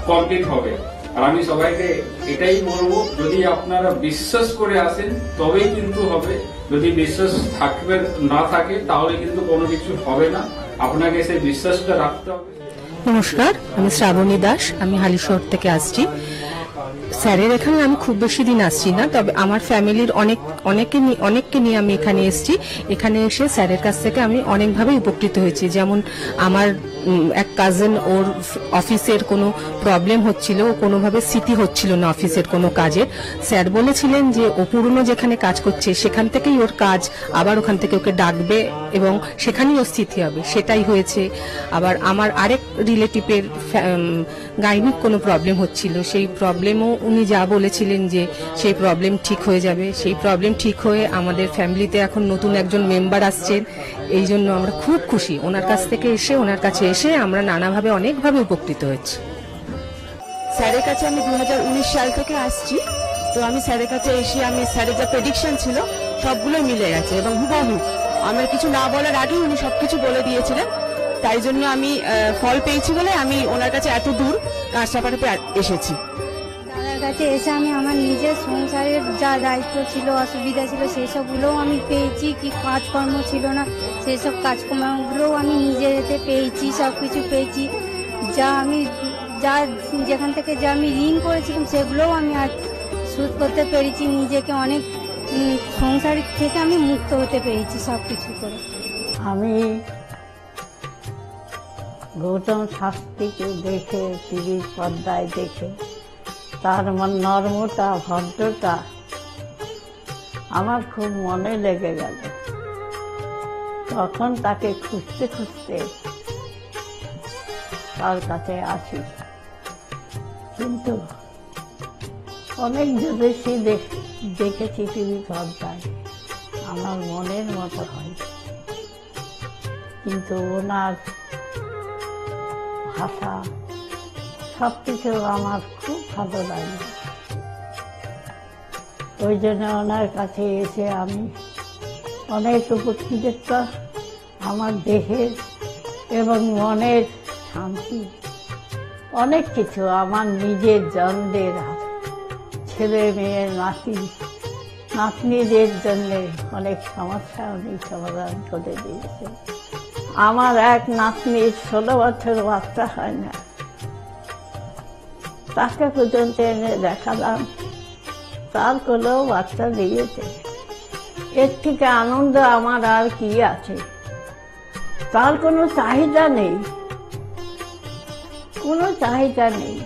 কমপ্লিট হবে। আর আমি সবাইকে এটাই বলবো, যদি আপনারা বিশ্বাস করে আসেন তবেই কিন্তু হবে। যদি বিশ্বাস থাকবে না থাকে তাহলে কিন্তু কোনো কিছু হবে না। আপনাকে সেই বিশ্বাসটা রাখতে হবে। নমস্কার, আমি শ্রাবণী দাস, আমি হালিশহর থেকে আসছি। স্যারের এখানে আমি খুব বেশি দিন আসছি না, তবে আমার ফ্যামিলির অনেককে নিয়ে আমি এখানে এসেছি। এখানে এসে স্যারের কাছ থেকে আমি অনেকভাবে উপকৃত হয়েছি। যেমন আমার এক কাজিন, ওর অফিসের কোনো প্রবলেম হচ্ছিল, কোনোভাবে স্মৃতি হচ্ছিল না অফিসের কোনো কাজের। স্যার বলেছিলেন যে ও পুরনো যেখানে কাজ করছে সেখান থেকেই ওর কাজ, আবার ওখান থেকে ওকে ডাকবে এবং সেখানেই ওর স্থিতি হবে। সেটাই হয়েছে। আবার আমার আরেক রিলেটিভের গাইনিক কোনো প্রবলেম হচ্ছিল, সেই প্রবলেমও উনি যা বলেছিলেন যে সেই প্রবলেম ঠিক হয়ে যাবে, সেই প্রবলেম ঠিক হয়ে আমাদের ফ্যামিলিতে এখন নতুন একজন মেম্বার আসছেন। এই জন্য আমরা খুব খুশি। ওনার কাছ থেকে এসে, ওনার কাছে এসে আমরা নানাভাবে অনেকভাবে উপকৃত হয়েছি। স্যারের কাছে আমি 2019 সাল থেকে আসছি। তো আমি স্যারের কাছে এসে আমি স্যারের যা প্রেডিকশন ছিল সবগুলো মিলে গেছে এবং হুবহু আমার কিছু না বলার আগে উনি সবকিছু বলে দিয়েছিলেন। তাই জন্য আমি ফল পেয়েছি বলে আমি ওনার কাছে এত দূর কাঁচরাপাড়াতে এসেছি। দাদার কাছে এসে আমি আমার নিজের সংসারের যা দায়িত্ব ছিল, অসুবিধা ছিল, সেই সবগুলোও আমি পেয়েছি। কি কাজকর্ম ছিল না, সেই সব কাজকর্মগুলোও আমি নিজের হাতে পেয়েছি, সব কিছু পেয়েছি। যেখান থেকে যা আমি ঋণ করেছিলাম সেগুলোও আমি আজ শোধ করতে পেরেছি। নিজেকে অনেক সংসার থেকে আমি মুক্ত হতে পেরেছি সব কিছু করে। আমি গৌতম শাস্ত্রীকে দেখে, টিভির পর্দায় দেখে তার নর্মতা, ভদ্রতা আমার খুব মনে লেগে গেল। তখন তাকে খুঁজতে খুঁজতে তার কাছে আসি। কিন্তু অনেক বিদেশি দেখেছি টিভি পর্দায়, আমার মনের মতো হয়। কিন্তু ওনার ভাষা সবকিছু আমার খুব ভালো লাগে। ওই জন্য ওনার কাছে এসে আমি অনেক উপকৃত। আমার দেহের এবং মনের শান্তি, অনেক কিছু আমার নিজের জনদের, ছেলে মেয়ে, নাতনিদের জন্য অনেক সমস্যা উনি সমাধান করে দিয়েছে। আমার এক নাতনির 16 বছর বাচ্চা হয় না, তাকে পর্যন্ত এনে দেখালাম, তার কোনো বাচ্চা দিয়েছে। এর থেকে আনন্দ আমার আর কি আছে? তার কোনো চাহিদা নেই, কোনো চাহিদা নেই।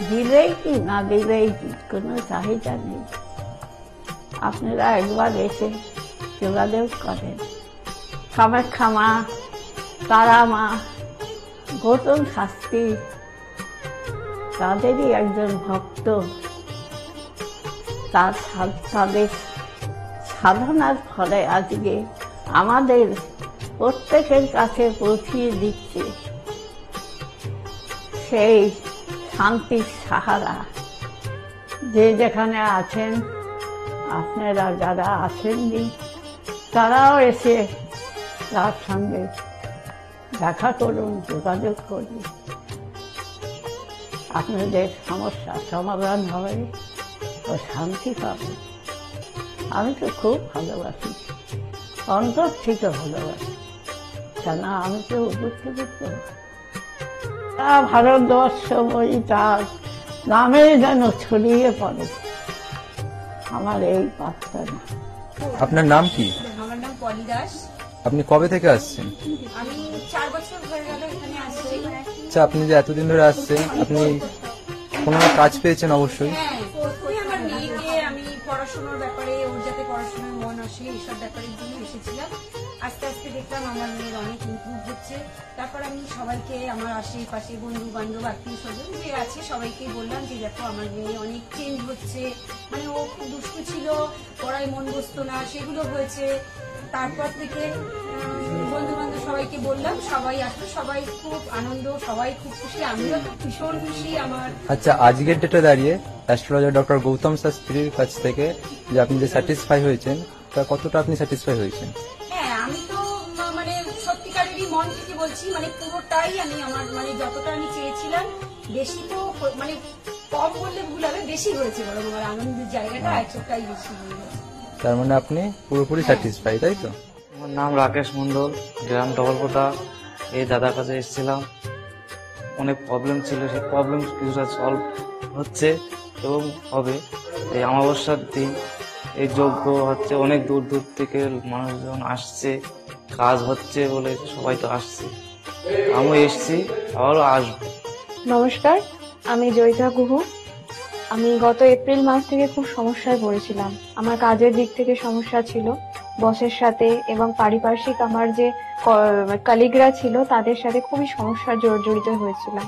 দিলেই কি না দিলেই কি, কোনো চাহিদা নেই। আপনারা একবার এসে যোগাযোগ করেন। কামাখ্যা মা, তারা মা, গৌতম শাস্ত্রী তাদেরই একজন ভক্ত, তাদের সাধনার ফলে আজকে আমাদের প্রত্যেকের কাছে পৌঁছিয়ে দিচ্ছে সেই শান্তির সাহারা। যে যেখানে আছেন, আপনারা যারা আছেননি তারাও এসে তার সঙ্গে দেখা করুন, যোগাযোগ করুন, আপনাদের সমস্যার সমাধান হবে ও শান্তি পাবে। আমি তো খুব ভালোবাসি, অন্তর থেকে ভালোবাসি, কেন আমি তো বুঝতে ভারতবর্ষময়ী তার নামে যেন ছড়িয়ে পড়ে আমার এই প্রার্থনা। আপনার নাম কি? আমার নাম পলি দাস। আপনি কবে থেকে আসছেন? আমি 4 বছর হয়ে গেল এখানে আসছি। আচ্ছা, আপনি যে এতদিন ধরে আসছেন, আপনি কোনো কাজ পেয়েছেন? অবশ্যই। হ্যাঁ, প্রথমে আমার মেয়েকে আমি পড়াশোনার ব্যাপারে, ওর যাতে পড়াশোনার মন আসে এইসব ব্যাপারের জন্য এসেছিলাম। আস্তে আস্তে দেখলাম আমার মেয়ের অনেক ইমপ্রুভ হচ্ছে। তারপর আমি সবাইকে, আমার আশেপাশে বন্ধু বান্ধব আত্মীয় স্বজন যে আছে সবাইকে বললাম যে দেখো আমার মেয়ে অনেক চেঞ্জ হচ্ছে, মানে ও খুব দুষ্টু ছিল, পড়ায় মন বসতো না, সেগুলো হয়েছে। তারপর থেকে বন্ধু বান্ধব সবাইকে বললাম, সবাই আসলো, সবাই খুব আনন্দ, সবাই খুব খুশি, আমিও তো ভীষণ খুশি। আমার আচ্ছা, আজকের ডেটে দাঁড়িয়ে অ্যাস্ট্রোলজার ডক্টর গৌতম শাস্ত্রীর কাছ থেকে যে আপনি যে স্যাটিসফাই হয়েছেন, তা কতটা আপনি স্যাটিসফাই হয়েছেন? হ্যাঁ, আমি তো মানে সত্যিকারেরই মন থেকে বলছি, মানে পুরোটাই আমি আমার মানে যতটা আমি চেয়েছিলাম, বেশি তো মানে কম বললে ভুল হবে, বেশি হয়েছে বরং আমার আনন্দের জায়গাটা এতটাই বেশি হয়ে গেছে। তার মানে আপনি পুরোপুরি স্যাটিসফাই, তাই তো? আমার নাম রাকেশ মন্ডল, গ্রাম ডবলকোটা। এই দাদার কাছে এসেছিলাম, অনেক প্রবলেম ছিল, সেই প্রবলেম কিছুটা সলভ হচ্ছে এবং হবে। এই অমাবস্যার দিন এই যজ্ঞ হচ্ছে, অনেক দূর দূর থেকে মানুষজন আসছে, কাজ হচ্ছে বলে সবাই তো আসছে, আমিও এসছি, আবারও আসবো। নমস্কার, আমি জয়িতা গুহ। আমি গত এপ্রিল মাস থেকে খুব সমস্যায় পড়েছিলাম। আমার কাজের দিক থেকে সমস্যা ছিল, বসের সাথে এবং পারিপার্শ্বিক আমার যে কলিগরা ছিল তাদের সাথে খুবই সমস্যা জড়িত হয়েছিলাম।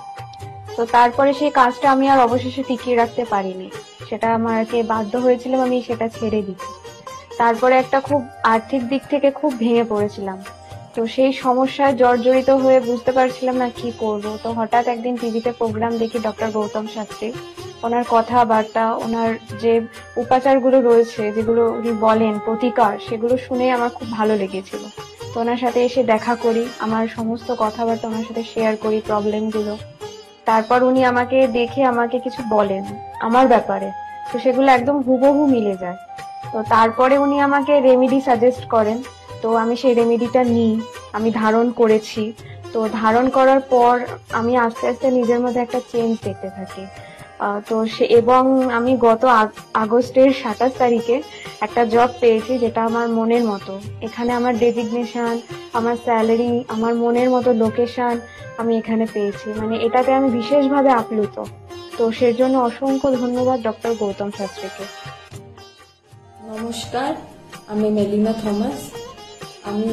তো তারপরে সেই কাজটা আমি আর অবশেষে টিকিয়ে রাখতে পারিনি, সেটা আমাকে বাধ্য হয়েছিলাম আমি সেটা ছেড়ে দিতে। তারপরে একটা খুব আর্থিক দিক থেকে খুব ভেঙে পড়েছিলাম। তো সেই সমস্যায় জর্জরিত হয়ে বুঝতে পারছিলাম না কি করব। তো হঠাৎ একদিন টিভিতে প্রোগ্রাম দেখি ডক্টর গৌতম শাস্ত্রী, ওনার কথাবার্তা, ওনার যে উপাচারগুলো রয়েছে যেগুলো উনি বলেন প্রতিকার, সেগুলো শুনে আমার খুব ভালো লেগেছিল। তো ওনার সাথে এসে দেখা করি, আমার সমস্ত কথাবার্তা ওনার সাথে শেয়ার করি, প্রবলেমগুলো। তারপর উনি আমাকে দেখে আমাকে কিছু বলেন আমার ব্যাপারে, তো সেগুলো একদম হুবহু মিলে যায়। তো তারপরে উনি আমাকে রেমেডি সাজেস্ট করেন, তো আমি সেই রেমেডিটা নিই, আমি ধারণ করেছি। তো ধারণ করার পর আমি আস্তে আস্তে নিজের মধ্যে একটা চেঞ্জ দেখতে থাকি। তো এবং আমি গত আগস্টের 27 তারিখে একটা জব পেয়েছি যেটা আমার মনের মতো। এখানে আমার ডেজিগনেশন, আমার স্যালারি, আমার মনের মতো লোকেশন আমি এখানে পেয়েছি, মানে এটাতে আমি বিশেষভাবে আপ্লুত। তো সের জন্য অসংখ্য ধন্যবাদ ডক্টর গৌতম শাস্ত্রীকে। নমস্কার, আমি মেলিনা থমাস। আমি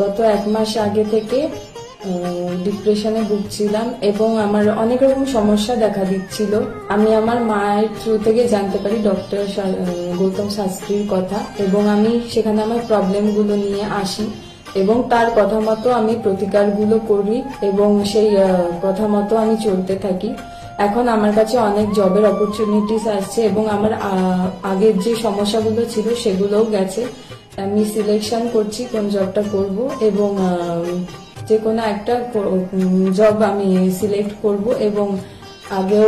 গত 1 মাস আগে থেকে ডিপ্রেশনে ভুগছিলাম এবং আমার অনেক রকম সমস্যা দেখা দিচ্ছিল। আমি আমার মায়ের থ্রু থেকে জানতে পারি ডক্টর গৌতম শাস্ত্রীর কথা এবং আমি সেখানে আমার প্রবলেমগুলো নিয়ে আসি এবং তার কথা মতো আমি প্রতিকারগুলো করি এবং সেই কথা মতো আমি চলতে থাকি। এখন আমার কাছে অনেক জবের অপরচুনিটিস আসছে এবং আমার আগের যে সমস্যাগুলো ছিল সেগুলোও গেছে। আমি সিলেকশন করছি কোন জবটা করব এবং যে কোনো একটা জব আমি সিলেক্ট করব এবং আগেও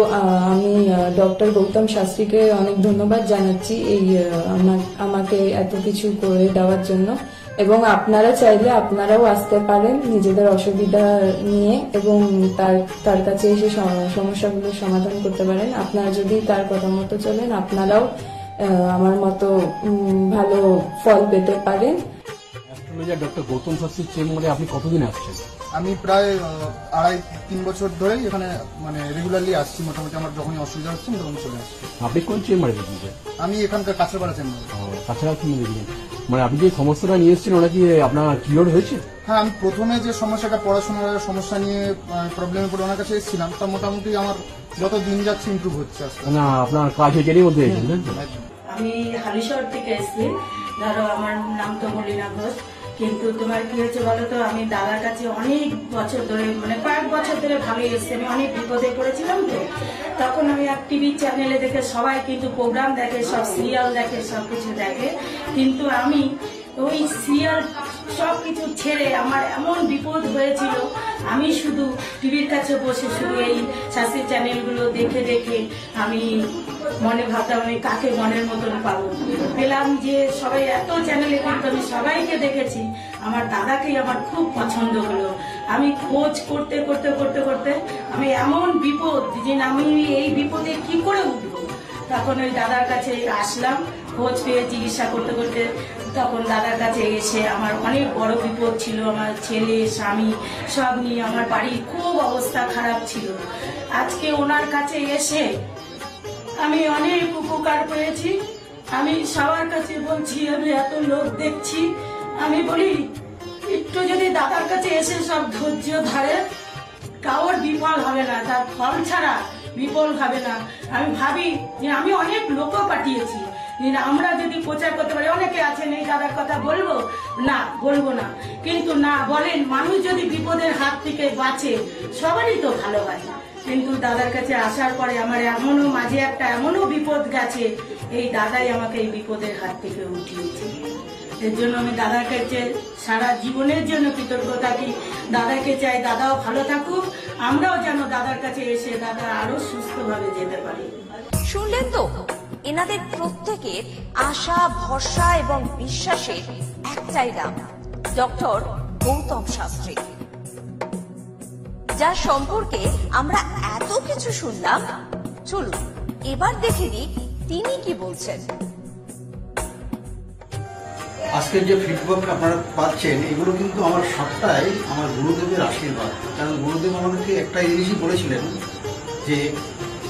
আমি ডক্টর গৌতম শাস্ত্রীকে অনেক ধন্যবাদ জানাচ্ছি এই আমাকে এত কিছু করে দেওয়ার জন্য। এবং আপনারা চাইলে আপনারাও আসতে পারেন নিজেদের অসুবিধা নিয়ে এবং তার কাছে এসে সমস্যাগুলোর সমাধান করতে পারেন। আপনারা যদি তার কথা মতো চলেন, আপনারাও আমার মতো ভালো ফল পেতে পারেন। অ্যাস্ট্রোলজার ডক্টর গৌতম শাস্ত্রীর চেম্বারে আপনি কতদিন আসছেন? আমি প্রায় 2.5-3 বছর ধরেই এখানে মানে রেগুলারলি আসছি। মোটামুটি আমার যখনই অসুবিধা হচ্ছে তখন চলে আসছি। আপনি কোন চেম্বারে দেখেছেন? আমি এখানকার কাছাপাড়া চেম্বারে। কাছাড়া কি দেখেছেন? মানে আপনি যে সমস্যাটা নিয়ে এসেছেন ওটা কি আপনার কিওর হয়েছে? হ্যাঁ, আমি প্রথমে যে সমস্যাটা পড়াশোনার সমস্যা নিয়ে প্রবলেমে পড়ে ওনার কাছে এসেছিলাম, তা মোটামুটি আমার যত দিন যাচ্ছে ইমপ্রুভ হচ্ছে আস্তে আস্তে। না আপনার কাজ হয়ে মধ্যে এসেছেন? আমি হালিশহর থেকে এসেছি। ধরো আমার নাম তো মলিনা ঘোষ, কিন্তু তোমার কি হয়েছে বলো তো, আমি দাদার কাছে অনেক বছর ধরে মানে কয়েক বছর ধরে ভালোই এসেছি। আমি অনেক বিপদে পড়েছিলাম তো, তখন আমি এক টিভি চ্যানেলে দেখে সবাই কিন্তু প্রোগ্রাম দেখে, সব সিরিয়াল দেখে, সবকিছু দেখে, কিন্তু আমি ওই সিরিয়াল সবকিছু ছেড়ে আমার এমন বিপদ হয়েছিল, আমি শুধু টিভির কাছে বসে শুধু এই শাস্ত্রীয় চ্যানেলগুলো দেখে দেখে আমি মনে ভাবতাম আমি কাকে মনের মতন পাবো। পেলাম যে সবাই এত চ্যানেলে, কিন্তু আমি সবাইকে দেখেছি, আমার দাদাকেই আমার খুব পছন্দ হলো। আমি খোঁজ করতে করতে করতে করতে আমি এমন বিপদ যে আমি এই বিপদে কি করে উঠবো, তখন ওই দাদার কাছে আসলাম, খোঁজ পেয়ে চিকিৎসা করতে করতে তখন দাদার কাছে এসে আমার অনেক বড় বিপদ ছিল, আমার ছেলে স্বামী সব নিয়ে আমার বাড়ির খুব অবস্থা খারাপ ছিল। আজকে ওনার কাছে এসে আমি অনেক উপকার পেয়েছি। আমি সবার কাছে বলছি, আমি এত লোক দেখছি, আমি বলি একটু যদি দাদার কাছে এসে সব ধৈর্য ধরে, কারোর বিফল হবে না, তার ফল ছাড়া বিফল হবে না। আমি ভাবি যে আমি অনেক লোকও পাঠিয়েছি, আমরা যদি প্রচার করতে পারি, অনেকে আছেন এই দাদার কথা বলবো না, বলবো না, কিন্তু না বলেন, মানুষ যদি বিপদের হাত থেকে বাঁচে সবারই তো ভালো হয়। কিন্তু দাদার কাছে আসার পরে আমার এমনও মাঝে একটা এমনও বিপদ গেছে, এই দাদাই আমাকে এই বিপদের হাত থেকে উঠিয়েছে। এর জন্য আমি দাদার কাছে সারা জীবনের জন্য কৃতজ্ঞ থাকি। দাদাকে চাই দাদাও ভালো থাকুক, আমরাও যেন দাদার কাছে এসে দাদা আরো সুস্থভাবে যেতে পারি। শুনলেন তো, এনাদের প্রত্যেকের আশা, ভরসা এবং বিশ্বাসের একটাই নাম, ডক্টর গৌতম শাস্ত্রী, যার সম্পর্কে আমরা এত কিছু শুনলাম। চলুন এবার দেখে দিই তিনি কি বলছেন। আজকের যে ফিডব্যাক আপনারা পাচ্ছেন, এগুলো কিন্তু আমার সবটাই আমার গুরুদেবের আশীর্বাদ। কারণ গুরুদেব আমাদেরকে একটা জিনিসই বলেছিলেন যে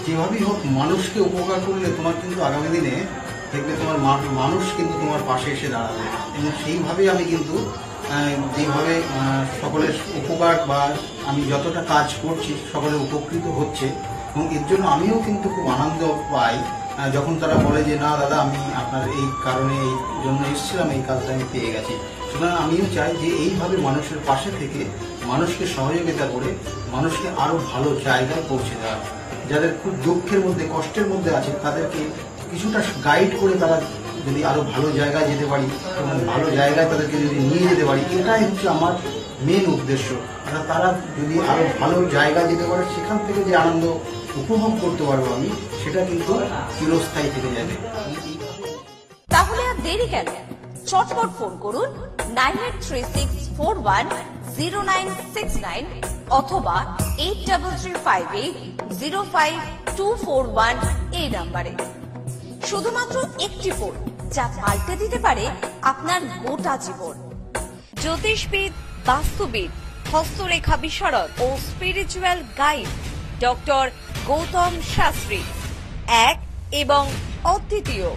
যেভাবেই হোক মানুষকে উপকার করলে তোমার কিন্তু আগামী দিনে দেখবে তোমার মানুষ কিন্তু তোমার পাশে এসে দাঁড়াবে। এবং সেইভাবেই আমি কিন্তু যেভাবে সকলের উপকার বা আমি যতটা কাজ করছি সকলে উপকৃত হচ্ছে, এবং এর জন্য আমিও কিন্তু খুব আনন্দ পাই যখন তারা বলে যে না দাদা, আমি আপনার এই কারণে এই জন্য এসেছিলাম, এই কাজটা আমি পেয়ে গেছি। সুতরাং আমিও চাই যে এইভাবে মানুষের পাশে থেকে মানুষকে সহযোগিতা করে মানুষকে আরো ভালো জায়গায় পৌঁছে দেওয়া। যাদের খুব দুঃখের মধ্যে, কষ্টের মধ্যে আছে, তাদেরকে কিছুটা গাইড করে তারা যদি আরো ভালো জায়গায় যেতে পারি এবং ভালো জায়গায় তাদেরকে যদি নিয়ে যেতে পারি, এটাই হচ্ছে আমার মেন উদ্দেশ্য। তারা যদি আরো ভালো জায়গায় যেতে পারে, সেখান থেকে যে আনন্দ উপভোগ করতে পারবো আমি, সেটা কিন্তু চিরস্থায়ী থেকে যাবে। তাহলে আর দেরি কেন, চটপট ফোন করুন 9836410969 অথবা 8335805241 এই নাম্বারে। শুধুমাত্র একটি ফোন, যা পাল্টে দিতে পারে আপনার গোটা জীবন। জ্যোতিষবিদ, বাস্তুবিদ, হস্তরেখা বিশারদ ও spiritual guide doctor Gautam Shastri, এক এবং অদ্বিতীয়।